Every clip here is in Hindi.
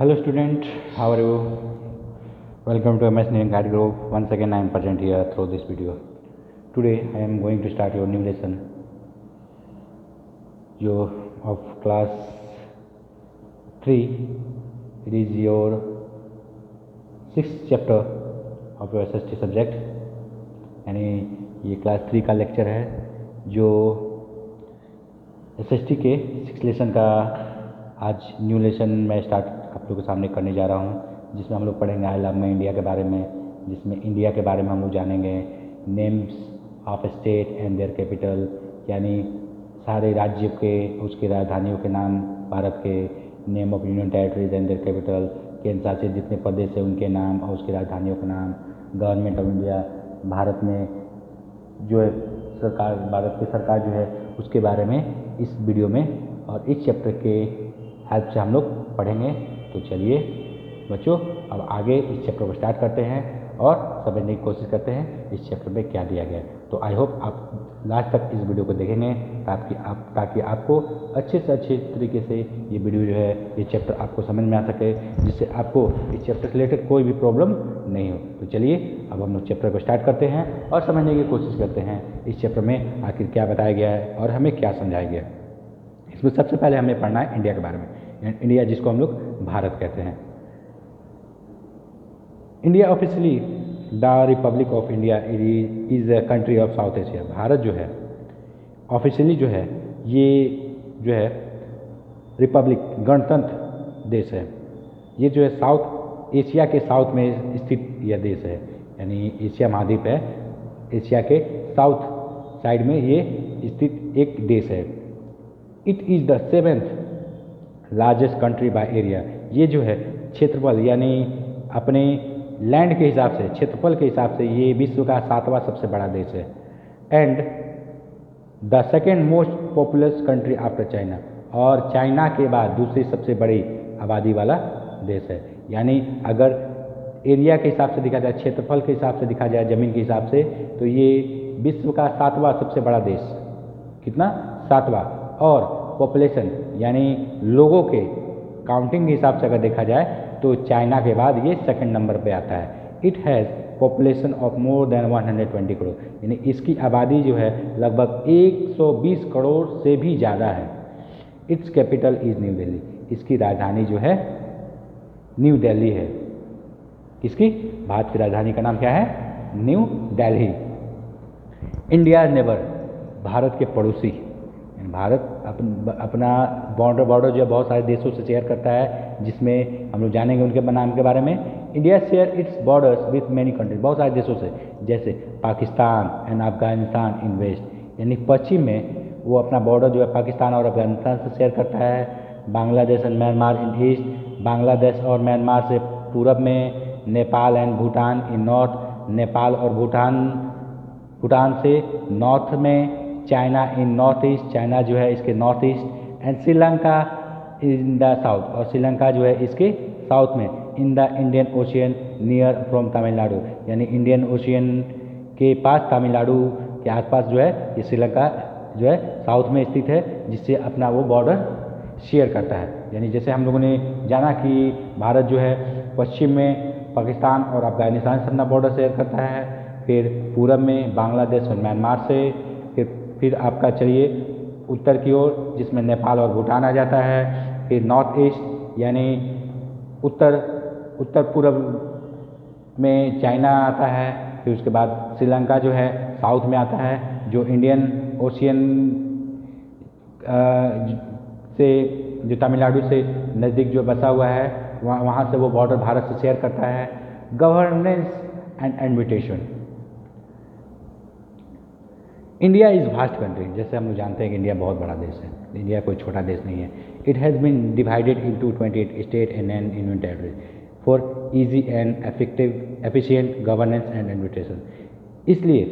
Hello student, how are you? Welcome to MS Engineering Guide Group. Once again I am present here through this video. Today I am going to start your new lesson of class 3. It is your 6th chapter of your SST subject. यानी ये क्लास 3 का लेक्चर है जो SST के 6 लेसन का आज न्यू लेसन मैं स्टार्ट आप लोगों के सामने करने जा रहा हूँ, जिसमें हम लोग पढ़ेंगे आई लव मैं इंडिया के बारे में, जिसमें इंडिया के बारे में हम लोग जानेंगे names of state and their capital, यानी सारे राज्यों के उसकी राजधानियों के नाम, भारत के name of union territories and their capital, केंद्र शासित जितने प्रदेश है उनके नाम और उसकी राजधानियों के नाम, गवर्नमेंट ऑफ इंडिया, भारत में जो है सरकार, भारत की सरकार जो है उसके बारे में इस वीडियो में और इस चैप्टर के हेल्प से हम लोग पढ़ेंगे। तो चलिए बच्चों अब आगे इस चैप्टर को स्टार्ट करते हैं और समझने की कोशिश करते हैं इस चैप्टर में क्या दिया गया है। तो आई होप आप लास्ट तक इस वीडियो को देखेंगे ताकि आपको अच्छे से अच्छे तरीके से ये वीडियो जो है ये चैप्टर आपको समझ में आ सके, जिससे आपको इस चैप्टर से रिलेटेड कोई भी प्रॉब्लम नहीं हो। तो चलिए अब हम लोग चैप्टर को स्टार्ट करते हैं और समझने की कोशिश करते हैं इस चैप्टर में आखिर क्या बताया गया है और हमें क्या समझाया गया है। इसमें सबसे पहले हमें पढ़ना है इंडिया के बारे में, इंडिया जिसको हम लोग भारत कहते हैं। India officially the Republic of India is a country of south Asia. Bharat जो है ऑफिशियली जो है ये जो है रिपब्लिक गणतंत्र देश है। ये जो है साउथ एशिया के साउथ में स्थित यह देश है, यानी एशिया महाद्वीप है, एशिया के साउथ साइड में ये स्थित एक देश है। It is the 7th largest country by area. ये जो है क्षेत्रफल यानी अपने लैंड के हिसाब से, क्षेत्रफल के हिसाब से ये विश्व का 7वां सबसे बड़ा देश है। And the second most populous country after China, और चाइना के बाद दूसरी सबसे बड़ी आबादी वाला देश है। यानी अगर एरिया के हिसाब से देखा जाए, क्षेत्रफल के हिसाब से देखा जाए, ज़मीन के हिसाब से, तो ये विश्व का 7वां सबसे बड़ा देश। कितना? 7वां। और पॉपुलेशन यानी लोगों के काउंटिंग के हिसाब से अगर देखा जाए तो चाइना के बाद ये सेकंड नंबर पे आता है। It has population of more than 120 crore, यानी इसकी आबादी जो है लगभग 120 करोड़ से भी ज़्यादा है। It's capital is new Delhi. इसकी राजधानी जो है न्यू दिल्ली है। किसकी? भारत की राजधानी का नाम क्या है? New Delhi. India neighbour, Bharat के पड़ोसी, भारत अपना बॉर्डर जो है बहुत सारे देशों से शेयर करता है, जिसमें हम लोग जानेंगे उनके नाम के बारे में। India share its borders with many countries, बहुत सारे देशों से, जैसे Pakistan and Afghanistan in west, यानी पश्चिम में वो अपना बॉर्डर जो है पाकिस्तान और अफगानिस्तान से शेयर करता है। Bangladesh and Myanmar in east, Bangladesh और म्यांमार से पूरब में, Nepal and Bhutan in north, Nepal और भूटान से नॉर्थ में, China in north east, China जो है इसके north east, and Sri Lanka in the south, और श्रीलंका जो है इसके साउथ में, in the Indian ocean near from Tamil Nadu, यानी इंडियन ओशियन के पास तमिलनाडु के आसपास जो है ये श्रीलंका जो है साउथ में स्थित है, जिससे अपना वो बॉर्डर शेयर करता है। यानी जैसे हम लोगों ने जाना कि भारत जो है पश्चिम में पाकिस्तान और अफगानिस्तान से अपना बॉर्डर शेयर करता है, फिर पूरब में बांग्लादेश और म्यांमार से, फिर आपका चलिए उत्तर की ओर जिसमें नेपाल और भूटान आ जाता है, फिर नॉर्थ ईस्ट यानी उत्तर पूर्व में चाइना आता है, फिर उसके बाद श्रीलंका जो है साउथ में आता है, जो इंडियन ओशियन से, जो तमिलनाडु से नज़दीक जो बसा हुआ है, वहाँ से वो बॉर्डर भारत से शेयर करता है। Governance and administration, India is vast country, जैसे हम लोग जानते हैं कि इंडिया बहुत बड़ा देश है, इंडिया कोई छोटा देश नहीं है। It has been divided into 28 state and union territory for easy and efficient governance and administration. इसलिए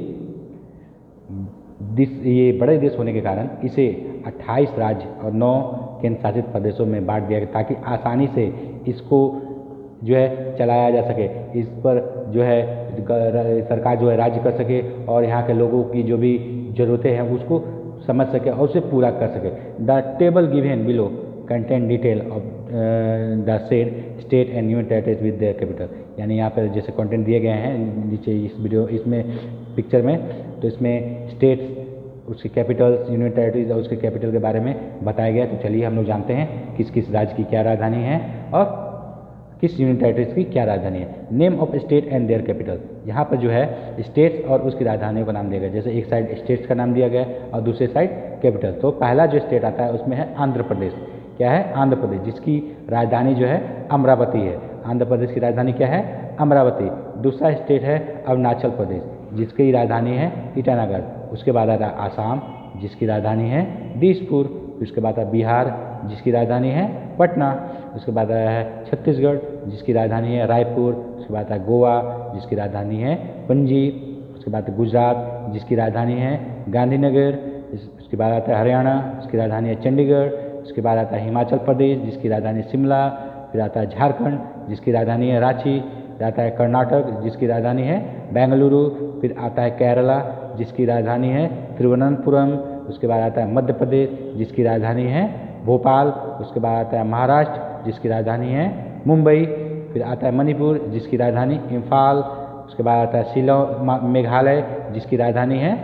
ये बड़े देश होने के कारण इसे 28 राज्य और 9 केंद्र शासित प्रदेशों में बांट दिया गया, ताकि आसानी से इसको जो है चलाया जा सके, इस पर जो है सरकार जो है राज्य कर सके और यहाँ के लोगों की जो भी ज़रूरतें हैं उसको समझ सके और उसे पूरा कर सके। The table given below content detail of the said state and union territories with their capital. यानी यहाँ पर जैसे कंटेंट दिए गए हैं नीचे इस वीडियो इसमें पिक्चर में, तो इसमें स्टेट्स, उसके कैपिटल्स, यूनियन टेरिटरीज और उसके कैपिटल के बारे में बताया गया। तो चलिए हम लोग जानते हैं किस किस राज्य की क्या राजधानी है और किस यूनियन टेरिटरीज की क्या राजधानी है। Name of state and their capital, यहाँ पर जो है स्टेट्स और उसकी राजधानियों का नाम दिया गया। जैसे एक साइड स्टेट्स का नाम दिया गया और दूसरे साइड कैपिटल। तो पहला जो स्टेट आता है उसमें है आंध्र प्रदेश। क्या है? आंध्र प्रदेश, जिसकी राजधानी जो है अमरावती है। आंध्र प्रदेश की राजधानी क्या है? अमरावती। दूसरा स्टेट है अरुणाचल प्रदेश, जिसकी राजधानी है ईटानगर। उसके बाद आता है आसाम, जिसकी राजधानी है दिसपुर। उसके बाद आता है बिहार, जिसकी राजधानी है पटना। उसके बाद आया है छत्तीसगढ़, जिसकी राजधानी है रायपुर। उसके बाद आता है गोवा, जिसकी राजधानी है पणजी। उसके बाद गुजरात, जिसकी राजधानी है गांधीनगर। उसके बाद आता है हरियाणा, जिसकी राजधानी है चंडीगढ़। उसके बाद आता है हिमाचल प्रदेश, जिसकी राजधानी शिमला। फिर आता है झारखंड, जिसकी राजधानी है रांची। फिर आता है कर्नाटक, जिसकी राजधानी है बेंगलुरु। फिर आता है केरला, जिसकी राजधानी है तिरुवनंतपुरम। उसके बाद आता है मध्य प्रदेश, जिसकी राजधानी है भोपाल। उसके बाद आता है महाराष्ट्र, जिसकी राजधानी है मुंबई। फिर आता है मणिपुर, जिसकी राजधानी इम्फाल। उसके बाद आता है शिलोंग, मेघालय, जिसकी राजधानी है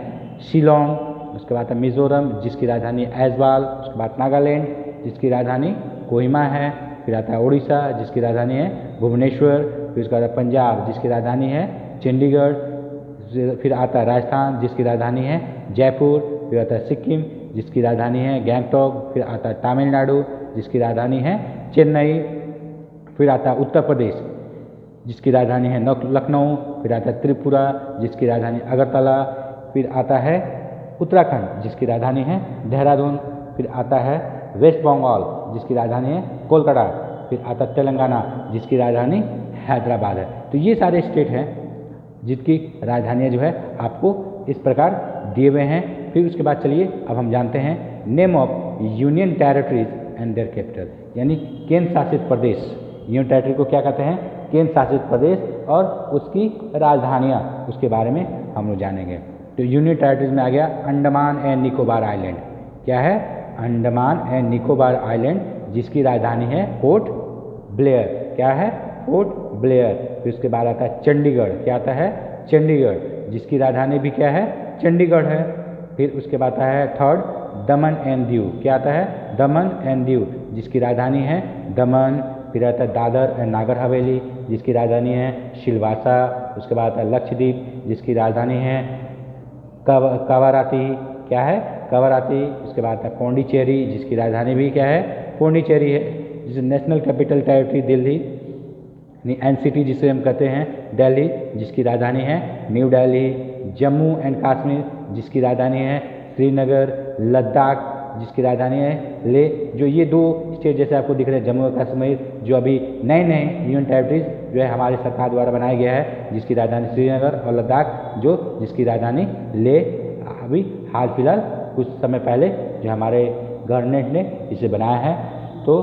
शिलोंग। उसके बाद आता है मिजोरम, जिसकी राजधानी है ऐजवाल। उसके बाद नागालैंड, जिसकी राजधानी कोहिमा है। फिर आता है उड़ीसा, जिसकी राजधानी है भुवनेश्वर। फिर उसके बाद पंजाब, जिसकी राजधानी है चंडीगढ़। फिर आता है राजस्थान, जिसकी राजधानी है जयपुर। फिर आता है सिक्किम, जिसकी राजधानी है गैंगटॉक। फिर आता है तमिलनाडु, जिसकी राजधानी है चेन्नई। फिर आता है उत्तर प्रदेश, जिसकी राजधानी है लखनऊ। फिर आता है त्रिपुरा, जिसकी राजधानी अगरतला। फिर आता है उत्तराखंड, जिसकी राजधानी है देहरादून। फिर आता है वेस्ट बंगाल, जिसकी राजधानी है कोलकाता। फिर आता है तेलंगाना, जिसकी राजधानी हैदराबाद है। तो ये सारे स्टेट हैं जिनकी राजधानियाँ जो है आपको इस प्रकार दिए हुए हैं। फिर उसके बाद चलिए अब हम जानते हैं name of union territories and their capital, यानी केंद्र शासित प्रदेश। यूनियन टेरिटरी को क्या कहते हैं? केंद्र शासित प्रदेश, और उसकी राजधानियाँ, उसके बारे में हम लोग जानेंगे। तो यूनियन टेरिटरीज में आ गया अंडमान एंड निकोबार आइलैंड। क्या है? अंडमान एंड निकोबार आइलैंड, जिसकी राजधानी है पोर्ट ब्लेयर। क्या है? Port Blair. फिर उसके बाद आता है चंडीगढ़। क्या आता है? चंडीगढ़, जिसकी राजधानी भी क्या है? चंडीगढ़ है। फिर उसके बाद आता है थर्ड दमन एंड दीव। क्या आता है? दमन एंड दीव, जिसकी राजधानी है दमन। फिर आता है दादर एंड नागर हवेली, जिसकी राजधानी है सिलवासा। उसके बाद आता है लक्षद्वीप, जिसकी राजधानी है कवाराती। क्या है? कवाराती। उसके बाद आता है पौंडीचेरी, जिसकी राजधानी भी क्या है? पौंडीचेरी है। जिसे national capital territory Delhi, NCT जिसे हम कहते हैं दिल्ली, जिसकी राजधानी है न्यू दिल्ली। जम्मू एंड कश्मीर, जिसकी राजधानी है श्रीनगर। लद्दाख, जिसकी राजधानी है ले। जो ये दो स्टेट जैसे आपको दिख रहे हैं, जम्मू और कश्मीर, जो अभी नए नए यूनियन टेरिटरीज जो है हमारी सरकार द्वारा बनाया गया है, जिसकी राजधानी श्रीनगर। और लद्दाख जिसकी राजधानी ले, अभी हाल फिलहाल कुछ समय पहले जो हमारे गवर्नमेंट ने इसे बनाया है। तो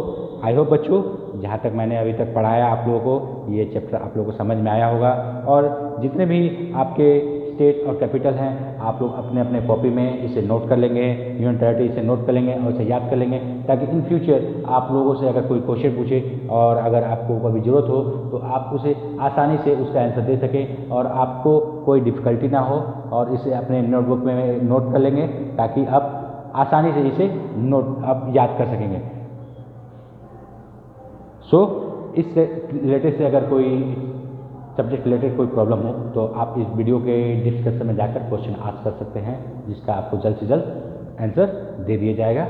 आई होप बच्चों, जहाँ तक मैंने अभी तक पढ़ाया आप लोगों को, ये चैप्टर आप लोगों को समझ में आया होगा। और जितने भी आपके स्टेट और कैपिटल हैं, आप लोग अपने अपने कॉपी में इसे नोट कर लेंगे, यूनियन टेरिटरी इसे नोट कर लेंगे और इसे याद कर लेंगे, ताकि इन फ्यूचर आप लोगों से अगर कोई क्वेश्चन पूछे और अगर आपको कभी ज़रूरत हो तो आप उसे आसानी से उसका आंसर दे सकें और आपको कोई डिफ़िकल्टी ना हो, और इसे अपने नोटबुक में नोट कर लेंगे, ताकि आप आसानी से इसे आप याद कर सकेंगे। इस रिलेटेड से अगर कोई सब्जेक्ट रिलेटेड कोई प्रॉब्लम हो तो आप इस वीडियो के डिस्क्रिप्शन में जाकर क्वेश्चन आस्क कर सकते हैं, जिसका आपको जल्द से जल्द आंसर दे दिया जाएगा।